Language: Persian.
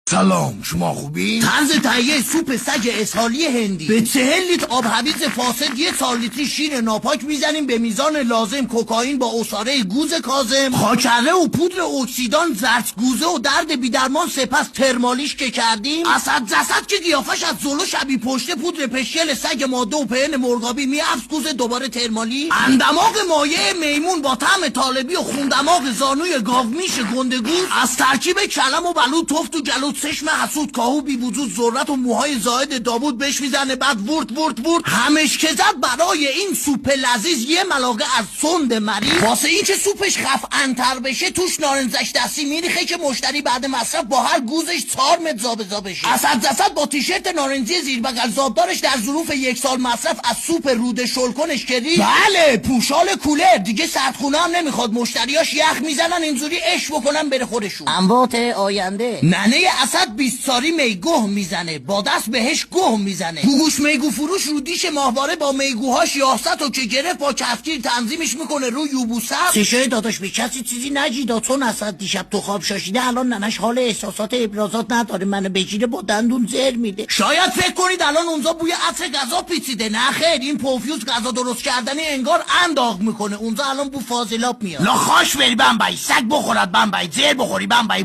سلام، شما خوبی؟ طرز تهیه سوپ سگ اسهالی هندی. به 40 لیتر آب هویج فاسد، 1 سال لیتری شیر ناپاک میزنیم به میزان لازم. کوکائین با عصاره گوز کاظم، خاکره و پودر اکسیدان، زرتگوزه و درد بیدرمان. سپس ترمالیش که کردیم، اسد جسد که قیافش از زلو شبیه پشته، پودر پشیل سگ ماده و پهن مرغابی میافز گوزه، دوباره ترمالی، اندماغ مایع میمون با طعم طالبی و خوندماغ زانوی گاومیش گندگوز. از ترکیب کلم و بلود، تفت و جلود، چشم حسود، کاهو بی وجود، ذرت و موهای زائد داوود بهش میزنه. بعد ورد همش که زد. برای این سوپ لذیذ 1 ملاقه از سند مریض. واسه این که سوپش خفن‌تر بشه توش نارنجش دستی میریخه که مشتری بعد مصرف با هر گوزش 4 متر زابزا بشه. اسد جسد با تیشرت نارنجی زیر بغل زابدارش در ظروف 1 سال مصرف از سوپ رود شلکنش کردی. بله، پوشال کولر دیگه، سردخونه هم نمیخواد. مشتریاش یخ میزنن اینجوری اش بکنن بره خودشون. اموات آینده. ننه اسد 20 ساری میگوه میزنه، با دست بهش گوه میزنه. گوگوش میگو فروش رو دیش ماهواره با میگوهاش یاست و که گرفت با کفگیر تنظیمش میکنه رو یوبوست. چشه داداش به کسی چیزی نگیدا، چون اسد دیشب تو خواب شاشیده، الان ننش حال احساسات ابرازات نداره، منو بگیره با دندون زر میده. شاید فکر کنید الان اونجا بوی عطر غذا پیچیده. نه خیر، این پرفیوز غذا درست کردنی انگار انداغ میکنه. اونجا الان بو فاضلاب میاد. لا خاش بری بمبئی، سگ بخورد بمبئی، زر بخوری بمبئی،